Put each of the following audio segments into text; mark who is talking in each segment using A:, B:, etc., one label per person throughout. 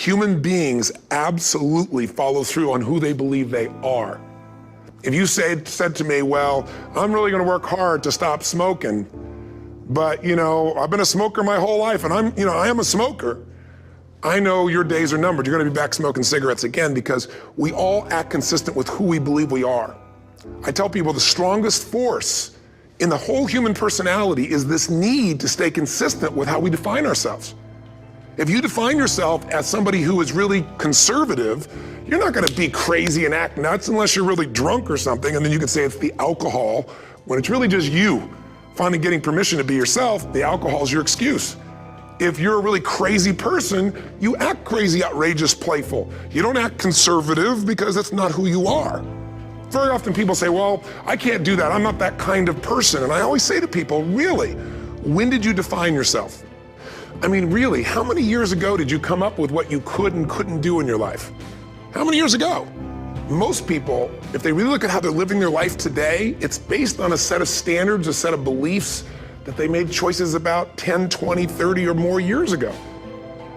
A: Human beings absolutely follow through on who they believe they are. If you said to me, well, I'm really gonna work hard to stop smoking, but I've been a smoker my whole life and I am a smoker. I know your days are numbered. You're gonna be back smoking cigarettes again because we all act consistent with who we believe we are. I tell people the strongest force in the whole human personality is this need to stay consistent with how we define ourselves. If you define yourself as somebody who is really conservative, you're not gonna be crazy and act nuts unless you're really drunk or something, and then you can say it's the alcohol, when it's really just you finally getting permission to be yourself. The alcohol is your excuse. If you're a really crazy person, you act crazy, outrageous, playful. You don't act conservative because that's not who you are. Very often people say, well, I can't do that. I'm not that kind of person. And I always say to people, really, when did you define yourself? I mean, really, how many years ago did you come up with what you could and couldn't do in your life? How many years ago? Most people, if they really look at how they're living their life today, it's based on a set of standards, a set of beliefs that they made choices about 10, 20, 30 or more years ago.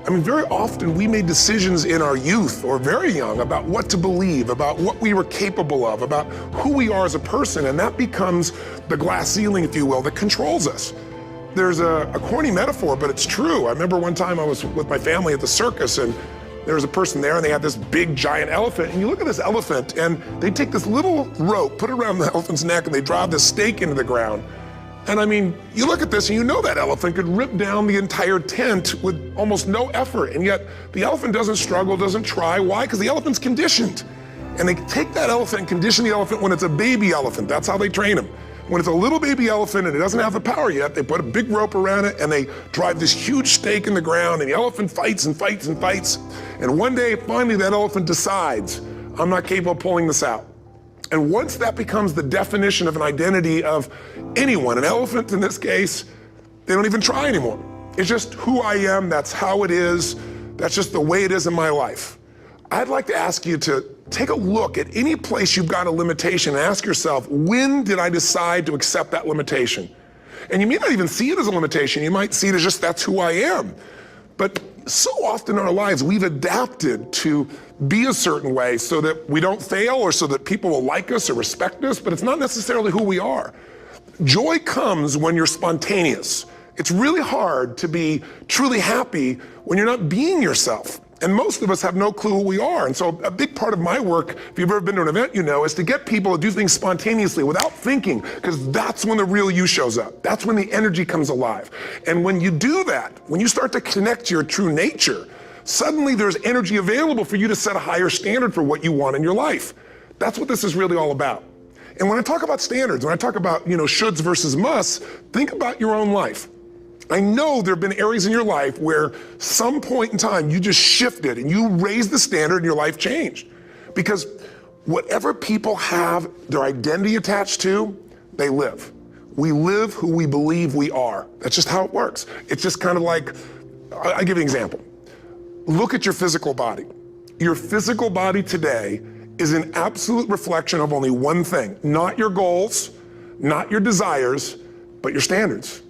A: I mean, very often we made decisions in our youth or very young about what to believe, about what we were capable of, about who we are as a person, and that becomes the glass ceiling, if you will, that controls us. There's a corny metaphor, but it's true. I remember one time I was with my family at the circus and there was a person there and they had this big giant elephant, and you look at this elephant and they take this little rope, put it around the elephant's neck, and they drive this stake into the ground. And I mean, you look at this and you know that elephant could rip down the entire tent with almost no effort, and yet the elephant doesn't struggle, doesn't try. Why? Because the elephant's conditioned. And they take that elephant and condition the elephant when it's a baby elephant. That's how they train them. When it's a little baby elephant and it doesn't have the power yet, they put a big rope around it and they drive this huge stake in the ground, and the elephant fights and fights and fights. And one day, finally, that elephant decides, I'm not capable of pulling this out. And once that becomes the definition of an identity of anyone, an elephant in this case, they don't even try anymore. It's just who I am, that's how it is, that's just the way it is in my life. I'd like to ask you to take a look at any place you've got a limitation and ask yourself, when did I decide to accept that limitation? And you may not even see it as a limitation, you might see it as just that's who I am. But so often in our lives, we've adapted to be a certain way so that we don't fail or so that people will like us or respect us, but it's not necessarily who we are. Joy comes when you're spontaneous. It's really hard to be truly happy when you're not being yourself. And most of us have no clue who we are. And so a big part of my work, if you've ever been to an event, you know, is to get people to do things spontaneously without thinking, because that's when the real you shows up. That's when the energy comes alive. And when you do that, when you start to connect to your true nature, suddenly there's energy available for you to set a higher standard for what you want in your life. That's what this is really all about. And when I talk about standards, when I talk about, shoulds versus musts, think about your own life. I know there have been areas in your life where some point in time you just shifted and you raised the standard and your life changed. Because whatever people have their identity attached to, they live. We live who we believe we are. That's just how it works. It's just kind of like, I'll give you an example. Look at your physical body. Your physical body today is an absolute reflection of only one thing, not your goals, not your desires, but your standards.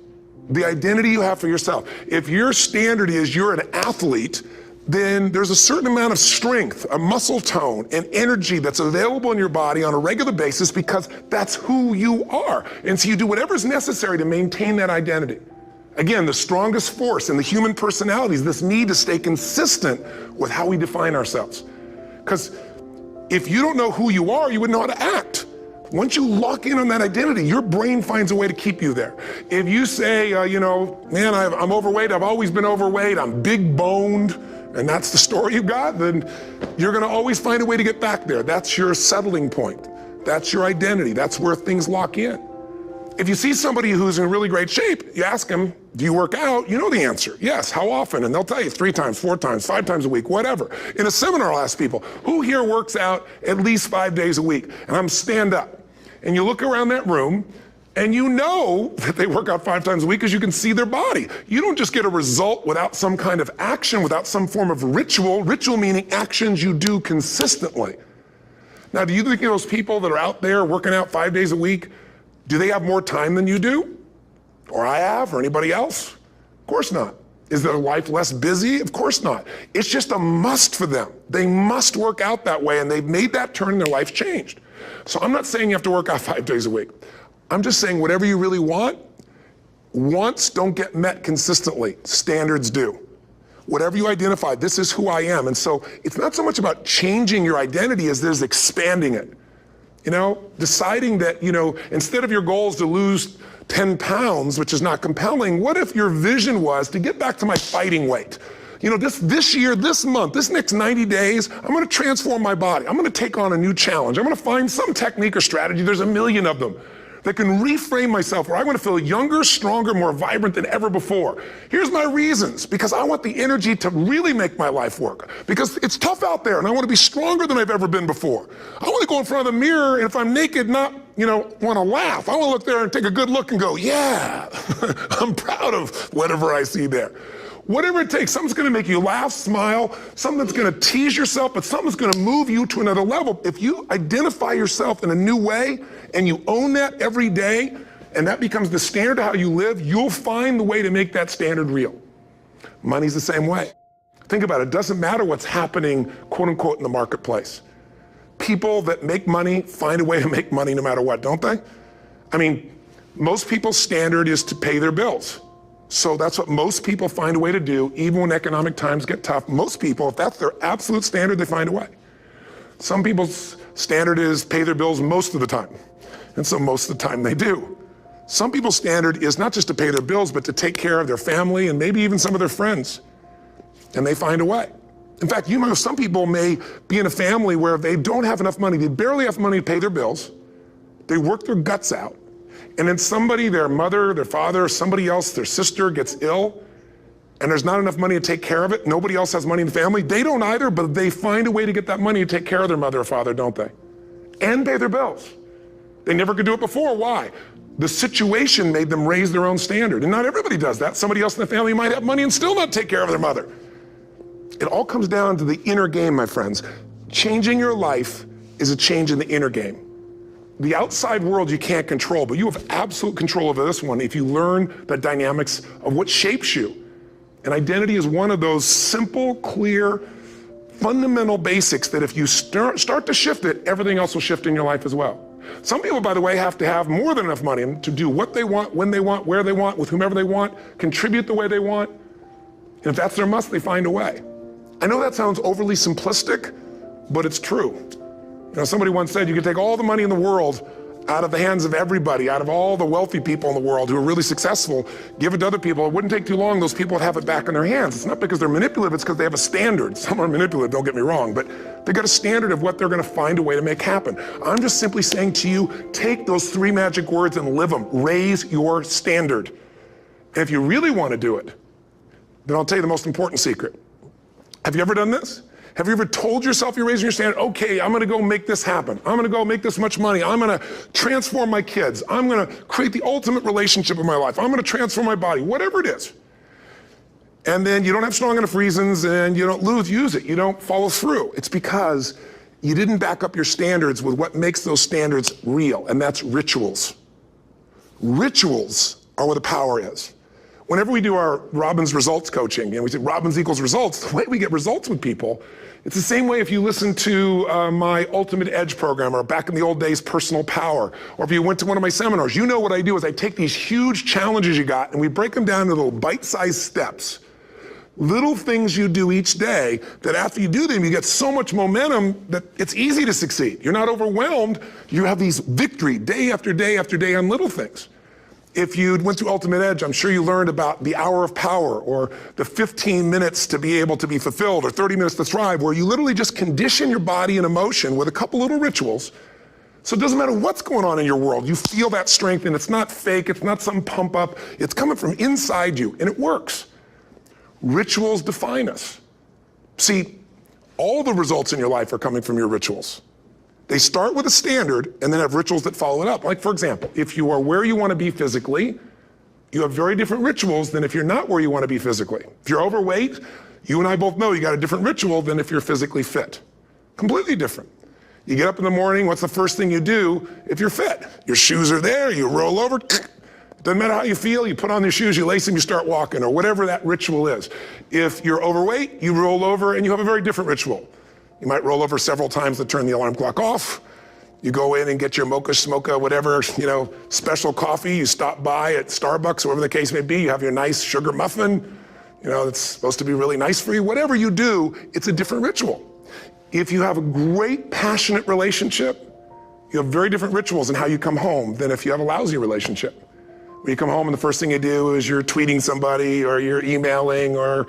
A: The identity you have for yourself. If your standard is you're an athlete, then there's a certain amount of strength, a muscle tone, and energy that's available in your body on a regular basis because that's who you are. And so you do whatever's necessary to maintain that identity. Again, the strongest force in the human personality is this need to stay consistent with how we define ourselves. Because if you don't know who you are, you wouldn't know how to act. Once you lock in on that identity, your brain finds a way to keep you there. If you say, man, I'm overweight, I've always been overweight, I'm big boned, and that's the story you got, then you're gonna always find a way to get back there. That's your settling point. That's your identity. That's where things lock in. If you see somebody who's in really great shape, you ask them, do you work out? You know the answer. Yes, how often? And they'll tell you 3 times, 4 times, 5 times a week, whatever. In a seminar, I'll ask people, who here works out at least 5 days a week? And I'm stand up. And you look around that room and you know that they work out 5 times a week because you can see their body. You don't just get a result without some kind of action, without some form of ritual. Ritual meaning actions you do consistently. Now, do you think those people that are out there working out 5 days a week, do they have more time than you do? Or I have, or anybody else? Of course not. Is their life less busy? Of course not. It's just a must for them. They must work out that way, and they've made that turn and their life's changed. So I'm not saying you have to work out 5 days a week. I'm just saying whatever you really want, wants don't get met consistently. Standards do. Whatever you identify, this is who I am. And so it's not so much about changing your identity as there's expanding it. Deciding that, instead of your goal is to lose 10 pounds, which is not compelling, what if your vision was to get back to my fighting weight? This year, this month, this next 90 days, I'm gonna transform my body. I'm gonna take on a new challenge. I'm gonna find some technique or strategy, there's a million of them, that can reframe myself where I want to feel younger, stronger, more vibrant than ever before. Here's my reasons, because I want the energy to really make my life work. Because it's tough out there and I want to be stronger than I've ever been before. I want to go in front of the mirror and if I'm naked, not, want to laugh. I want to look there and take a good look and go, yeah, I'm proud of whatever I see there. Whatever it takes, something's gonna make you laugh, smile, something that's gonna tease yourself, but something's gonna move you to another level. If you identify yourself in a new way and you own that every day, and that becomes the standard of how you live, you'll find the way to make that standard real. Money's the same way. Think about it, it doesn't matter what's happening, quote unquote, in the marketplace. People that make money find a way to make money no matter what, don't they? I mean, most people's standard is to pay their bills. So that's what most people find a way to do, even when economic times get tough. Most people, if that's their absolute standard, they find a way. Some people's standard is pay their bills most of the time. And so most of the time they do. Some people's standard is not just to pay their bills, but to take care of their family and maybe even some of their friends. And they find a way. In fact, some people may be in a family where they don't have enough money. They barely have money to pay their bills. They work their guts out. And then somebody, their mother, their father, somebody else, their sister gets ill, and there's not enough money to take care of it. Nobody else has money in the family. They don't either, but they find a way to get that money to take care of their mother or father, don't they? And pay their bills. They never could do it before. Why? The situation made them raise their own standard. And not everybody does that. Somebody else in the family might have money and still not take care of their mother. It all comes down to the inner game, my friends. Changing your life is a change in the inner game. The outside world you can't control, but you have absolute control over this one if you learn the dynamics of what shapes you. And identity is one of those simple, clear, fundamental basics that if you start to shift it, everything else will shift in your life as well. Some people, by the way, have to have more than enough money to do what they want, when they want, where they want, with whomever they want, contribute the way they want. And if that's their must, they find a way. I know that sounds overly simplistic, but it's true. Somebody once said you could take all the money in the world out of the hands of everybody, out of all the wealthy people in the world who are really successful, give it to other people. It wouldn't take too long, those people would have it back in their hands. It's not because they're manipulative, it's because they have a standard. Some are manipulative, don't get me wrong, but they got a standard of what they're gonna find a way to make happen. I'm just simply saying to you, take those 3 magic words and live them. Raise your standard. And if you really wanna do it, then I'll tell you the most important secret. Have you ever done this? Have you ever told yourself you're raising your standard? Okay, I'm gonna go make this happen. I'm gonna go make this much money. I'm gonna transform my kids. I'm gonna create the ultimate relationship in my life. I'm gonna transform my body, whatever it is. And then you don't have strong enough reasons and you don't use it. You don't follow through. It's because you didn't back up your standards with what makes those standards real, and that's rituals. Rituals are where the power is. Whenever we do our Robbins results coaching, we say Robbins equals results, the way we get results with people, it's the same way if you listen to my Ultimate Edge program, or back in the old days, Personal Power, or if you went to one of my seminars. You know what I do is I take these huge challenges you got and we break them down into little bite-sized steps. Little things you do each day that after you do them, you get so much momentum that it's easy to succeed. You're not overwhelmed. You have these victory day after day after day on little things. If you went through Ultimate Edge, I'm sure you learned about the hour of power, or the 15 minutes to be able to be fulfilled, or 30 minutes to thrive, where you literally just condition your body and emotion with a couple little rituals. So it doesn't matter what's going on in your world, you feel that strength, and it's not fake, it's not some pump up, it's coming from inside you, and it works. Rituals define us. See, all the results in your life are coming from your rituals. They start with a standard and then have rituals that follow it up. Like, for example, if you are where you want to be physically, you have very different rituals than if you're not where you want to be physically. If you're overweight, you and I both know you got a different ritual than if you're physically fit. Completely different. You get up in the morning, what's the first thing you do if you're fit? Your shoes are there, you roll over, Doesn't matter how you feel, you put on your shoes, you lace them, you start walking, or whatever that ritual is. If you're overweight, you roll over and you have a very different ritual. You might roll over several times to turn the alarm clock off. You go in and get your mocha, smocha, whatever, special coffee. You stop by at Starbucks, whatever the case may be. You have your nice sugar muffin. It's supposed to be really nice for you. Whatever you do, it's a different ritual. If you have a great, passionate relationship, you have very different rituals in how you come home than if you have a lousy relationship. When you come home and the first thing you do is you're tweeting somebody, or you're emailing, or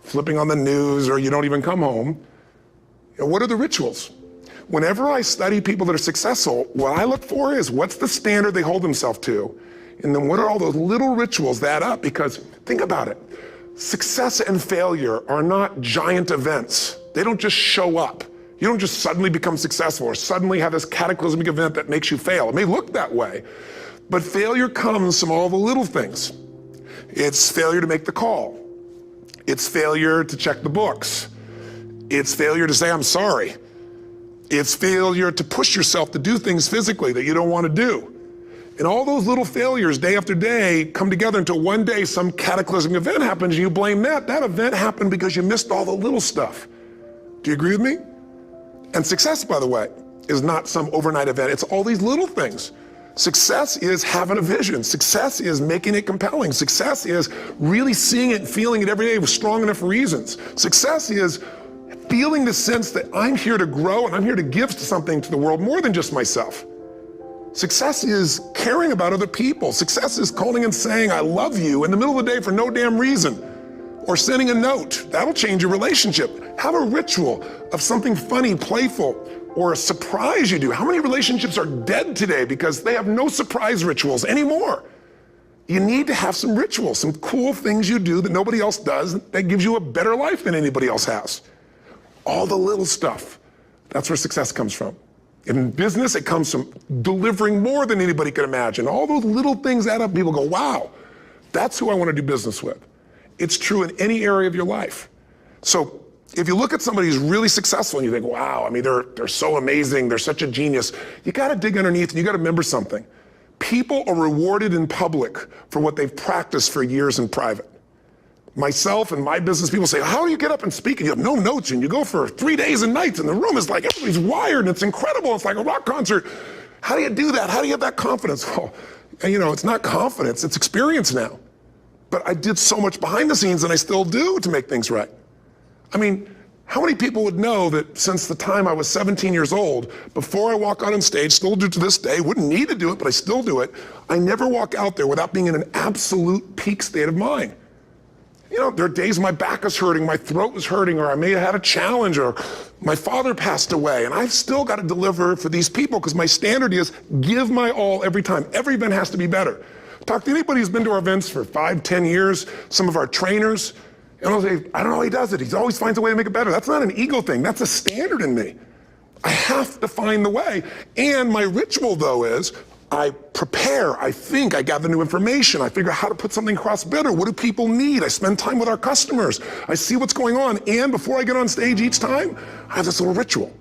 A: flipping on the news, or you don't even come home. What are the rituals? Whenever I study people that are successful, what I look for is what's the standard they hold themselves to, and then what are all those little rituals that add up? Because think about it, success and failure are not giant events. They don't just show up. You don't just suddenly become successful or suddenly have this cataclysmic event that makes you fail. It may look that way, but failure comes from all the little things. It's failure to make the call. It's failure to check the books. It's failure to say, I'm sorry. It's failure to push yourself to do things physically that you don't want to do. And all those little failures day after day come together until one day some cataclysmic event happens and you blame that. That event happened because you missed all the little stuff. Do you agree with me? And success, by the way, is not some overnight event. It's all these little things. Success is having a vision. Success is making it compelling. Success is really seeing it and feeling it every day with strong enough reasons. Success is feeling the sense that I'm here to grow and I'm here to give something to the world more than just myself. Success is caring about other people. Success is calling and saying, I love you in the middle of the day for no damn reason. Or sending a note. That'll change your relationship. Have a ritual of something funny, playful, or a surprise you do. How many relationships are dead today because they have no surprise rituals anymore? You need to have some rituals, some cool things you do that nobody else does that gives you a better life than anybody else has. All the little stuff, that's where success comes from. In business, it comes from delivering more than anybody could imagine. All those little things add up. People go, wow, that's who I want to do business with. It's true in any area of your life. So if you look at somebody who's really successful and you think, wow, they're so amazing, they're such a genius, you got to dig underneath and you got to remember something. People are rewarded in public for what they've practiced for years in private. Myself and my business people say, how do you get up and speak? And you have no notes and you go for 3 days and nights and the room is like, everybody's wired and it's incredible. It's like a rock concert. How do you do that? How do you have that confidence? Well, it's not confidence, it's experience now. But I did so much behind the scenes and I still do to make things right. How many people would know that since the time I was 17 years old, before I walk out on stage, still do to this day, wouldn't need to do it, but I still do it, I never walk out there without being in an absolute peak state of mind. There are days my back is hurting, my throat is hurting, or I may have had a challenge, or my father passed away, and I've still got to deliver for these people because my standard is give my all every time. Every event has to be better. Talk to anybody who's been to our events for 5, 10 years, some of our trainers, and I'll say, I don't know how he does it. He always finds a way to make it better. That's not an ego thing. That's a standard in me. I have to find the way. And my ritual, though, is I prepare, I think, I gather new information, I figure out how to put something across better. What do people need? I spend time with our customers. I see what's going on. And before I get on stage each time, I have this little ritual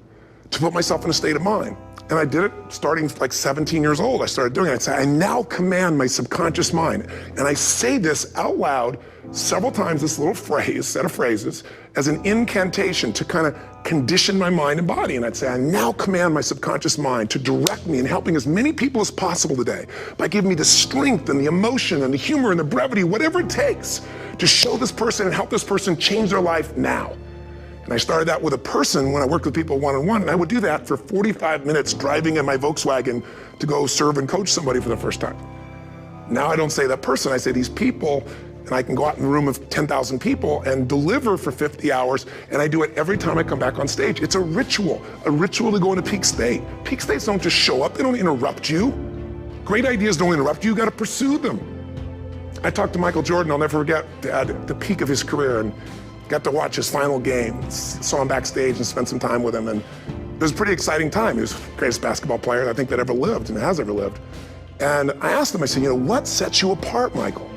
A: to put myself in a state of mind. And I did it starting like 17 years old. I started doing it. I'd say, I now command my subconscious mind. And I say this out loud several times, this little phrase, set of phrases, as an incantation to kind of condition my mind and body. And I'd say, I now command my subconscious mind to direct me in helping as many people as possible today by giving me the strength and the emotion and the humor and the brevity, whatever it takes to show this person and help this person change their life now. And I started that with a person when I worked with people one-on-one, and I would do that for 45 minutes driving in my Volkswagen to go serve and coach somebody for the first time. Now I don't say that person, I say these people, and I can go out in a room of 10,000 people and deliver for 50 hours, and I do it every time I come back on stage. It's a ritual to go into peak state. Peak states don't just show up, they don't interrupt you. Great ideas don't interrupt you, you gotta pursue them. I talked to Michael Jordan, I'll never forget, at the peak of his career, and got to watch his final game, saw him backstage and spent some time with him, and it was a pretty exciting time. He was the greatest basketball player I think that ever lived and has ever lived. And I asked him, I said, what sets you apart, Michael?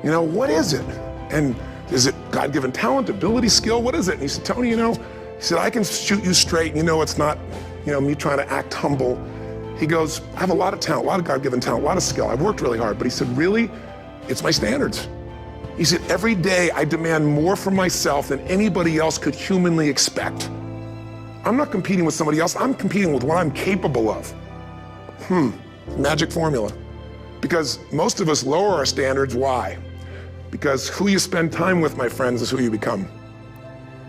A: What is it? And is it God-given talent, ability, skill? What is it? And he said, Tony, he said, I can shoot you straight. It's not, me trying to act humble. He goes, I have a lot of talent, a lot of God-given talent, a lot of skill. I've worked really hard. But he said, really, it's my standards. He said, every day I demand more from myself than anybody else could humanly expect. I'm not competing with somebody else. I'm competing with what I'm capable of. Magic formula. Because most of us lower our standards. Why? Because who you spend time with, my friends, is who you become.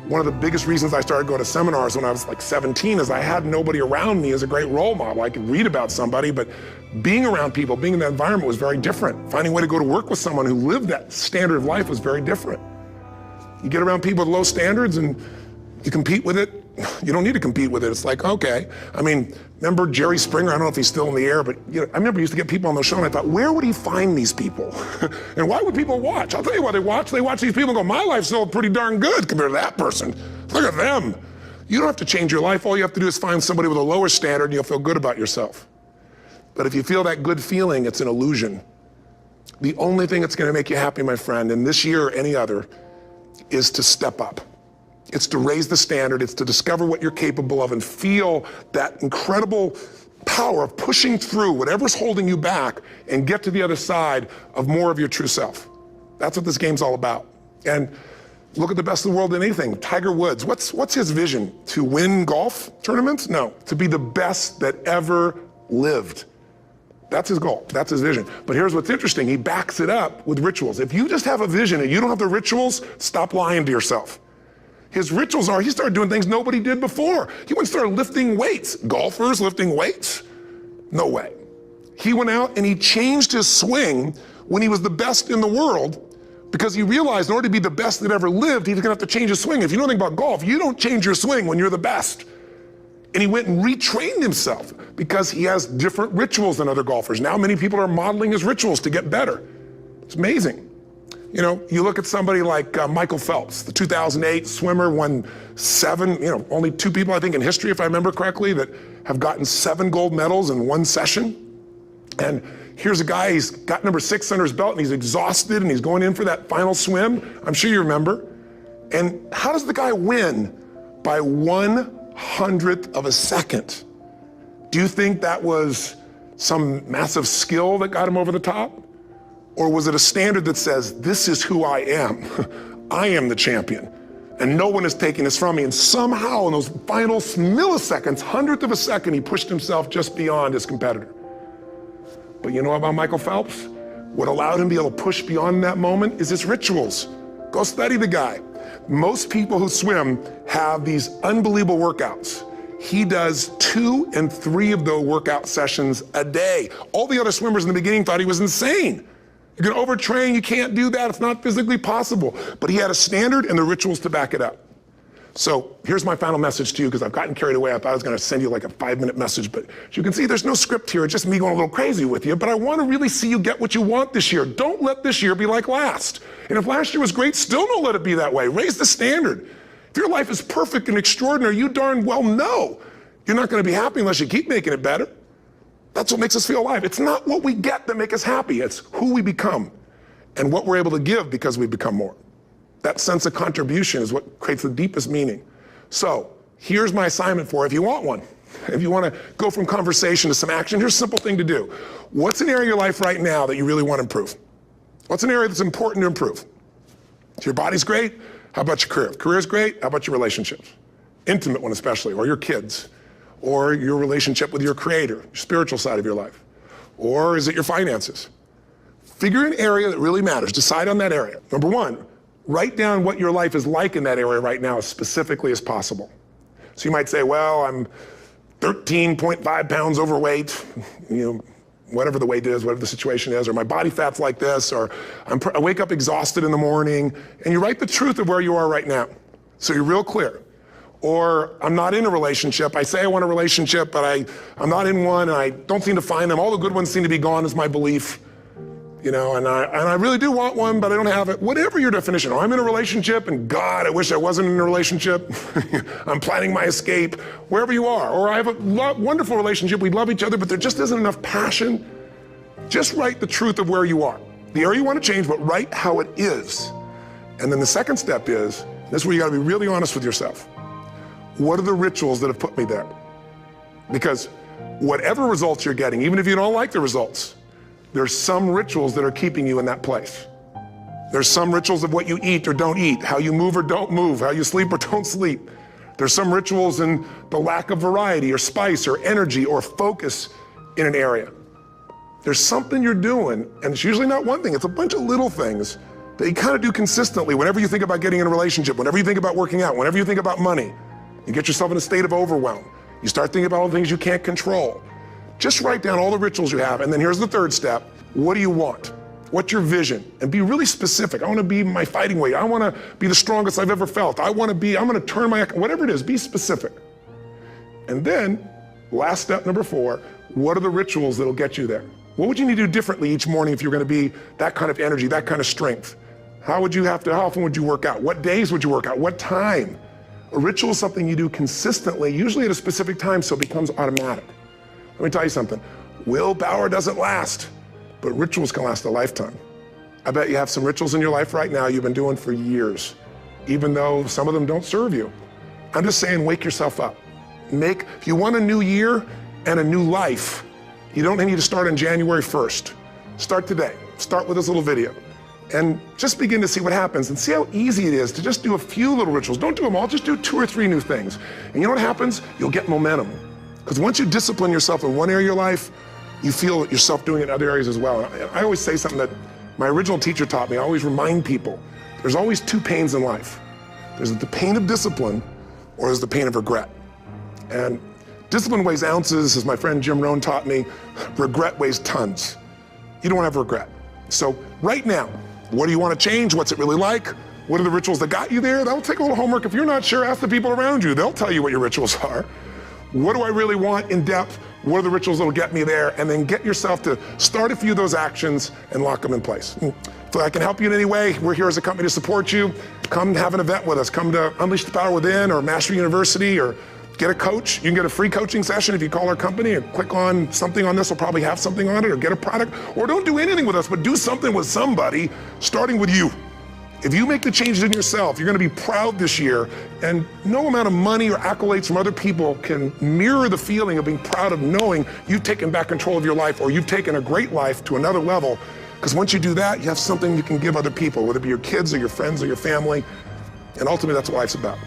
A: One of the biggest reasons I started going to seminars when I was like 17 is I had nobody around me as a great role model. I could read about somebody, but being around people, being in that environment was very different. Finding a way to go to work with someone who lived that standard of life was very different. You get around people with low standards and you compete with it. You don't need to compete with it. It's like, okay. I mean, remember Jerry Springer? I don't know if he's still in the air, but I remember he used to get people on the show and I thought, where would he find these people? And why would people watch? I'll tell you why they watch. They watch these people and go, my life's still pretty darn good compared to that person. Look at them. You don't have to change your life. All you have to do is find somebody with a lower standard and you'll feel good about yourself. But if you feel that good feeling, it's an illusion. The only thing that's going to make you happy, my friend, in this year or any other, is to step up. It's to raise the standard. It's to discover what you're capable of and feel that incredible power of pushing through whatever's holding you back and get to the other side of more of your true self. That's what this game's all about. And look at the best of the world in anything. Tiger Woods, what's his vision? To win golf tournaments? No, to be the best that ever lived. That's his goal, that's his vision. But here's what's interesting, he backs it up with rituals. If you just have a vision and you don't have the rituals, stop lying to yourself. His rituals are, he started doing things nobody did before. He went and started lifting weights. Golfers lifting weights? No way. He went out and he changed his swing when he was the best in the world because he realized in order to be the best that ever lived, he was gonna have to change his swing. If you know anything about golf, you don't change your swing when you're the best. And he went and retrained himself because he has different rituals than other golfers. Now many people are modeling his rituals to get better. It's amazing. You know, you look at somebody like Michael Phelps, the 2008 swimmer, won 7, only 2 people I think in history, if I remember correctly, that have gotten 7 gold medals in one session. And here's a guy, he's got number 6 under his belt and he's exhausted and he's going in for that final swim. I'm sure you remember. And how does the guy win? By 1/100th of a second. Do you think that was some massive skill that got him over the top? Or was it a standard that says, this is who I am. I am the champion. And no one is taking this from me. And somehow in those final milliseconds, 100th of a second, he pushed himself just beyond his competitor. But you know about Michael Phelps? What allowed him to be able to push beyond that moment is his rituals. Go study the guy. Most people who swim have these unbelievable workouts. He does 2 and 3 of those workout sessions a day. All the other swimmers in the beginning thought he was insane. You're gonna overtrain, you can't do that, it's not physically possible. But he had a standard and the rituals to back it up. So here's my final message to you, because I've gotten carried away. I thought I was gonna send you like a 5-minute message, but as you can see, there's no script here, it's just me going a little crazy with you, but I wanna really see you get what you want this year. Don't let this year be like last. And if last year was great, still don't let it be that way. Raise the standard. If your life is perfect and extraordinary, you darn well know you're not gonna be happy unless you keep making it better. That's what makes us feel alive. It's not what we get that make us happy, it's who we become and what we're able to give because we become more. That sense of contribution is what creates the deepest meaning. So here's my assignment for you if you want one. If you want to go from conversation to some action, here's a simple thing to do. What's an area of your life right now that you really want to improve? What's an area that's important to improve? If your body's great, how about your career? If career's great, how about your relationships? Intimate one especially, or your kids, or your relationship with your creator, your spiritual side of your life. Or is it your finances? Figure an area that really matters. Decide on that area. Number 1, write down what your life is like in that area right now as specifically as possible. So you might say, well, I'm 13.5 pounds overweight, whatever the weight is, whatever the situation is, or my body fat's like this, or I wake up exhausted in the morning, and you write the truth of where you are right now. So you're real clear. Or I'm not in a relationship. I say I want a relationship, but I'm not in one, and I don't seem to find them. All the good ones seem to be gone is my belief. And I really do want one, but I don't have it. Whatever your definition, or I'm in a relationship, and God, I wish I wasn't in a relationship. I'm planning my escape, wherever you are. Or I have a wonderful relationship, we love each other, but there just isn't enough passion. Just write the truth of where you are. The area you want to change, but write how it is. And then the second step is, this is where you gotta be really honest with yourself. What are the rituals that have put me there? Because whatever results you're getting, even if you don't like the results, there's some rituals that are keeping you in that place. There's some rituals of what you eat or don't eat, how you move or don't move, how you sleep or don't sleep. There's some rituals in the lack of variety or spice or energy or focus in an area. There's something you're doing, and it's usually not one thing, it's a bunch of little things that you kind of do consistently whenever you think about getting in a relationship, whenever you think about working out, whenever you think about money. You get yourself in a state of overwhelm. You start thinking about all the things you can't control. Just write down all the rituals you have, and then here's the third step. What do you want? What's your vision? And be really specific. I want to be my fighting weight. I want to be the strongest I've ever felt. I'm going to turn whatever it is, be specific. And then, last step number 4, what are the rituals that'll get you there? What would you need to do differently each morning if you're going to be that kind of energy, that kind of strength? How often would you work out? What days would you work out? What time? A ritual is something you do consistently, usually at a specific time, so it becomes automatic. Let me tell you something. Willpower doesn't last, but rituals can last a lifetime. I bet you have some rituals in your life right now you've been doing for years, even though some of them don't serve you. I'm just saying, wake yourself up. If you want a new year and a new life, you don't need to start on January 1st. Start today. Start with this little video. And just begin to see what happens and see how easy it is to just do a few little rituals. Don't do them all, just do 2 or 3 new things. And you know what happens? You'll get momentum. Because once you discipline yourself in one area of your life, you feel yourself doing it in other areas as well. And I always say something that my original teacher taught me. I always remind people, there's always 2 pains in life. There's the pain of discipline, or there's the pain of regret. And discipline weighs ounces, as my friend Jim Rohn taught me. Regret weighs tons. You don't have regret. So right now, what do you want to change? What's it really like? What are the rituals that got you there? That'll take a little homework. If you're not sure, ask the people around you. They'll tell you what your rituals are. What do I really want in depth? What are the rituals that'll get me there? And then get yourself to start a few of those actions and lock them in place. If I can help you in any way, we're here as a company to support you. Come have an event with us. Come to Unleash the Power Within or Mastery University, or get a coach. You can get a free coaching session if you call our company and click on something on this. Will probably have something on it, or get a product. Or don't do anything with us, but do something with somebody, starting with you. If you make the changes in yourself, you're going to be proud this year, and no amount of money or accolades from other people can mirror the feeling of being proud of knowing you've taken back control of your life, or you've taken a great life to another level. Because once you do that, you have something you can give other people, whether it be your kids or your friends or your family, and ultimately that's what life's about.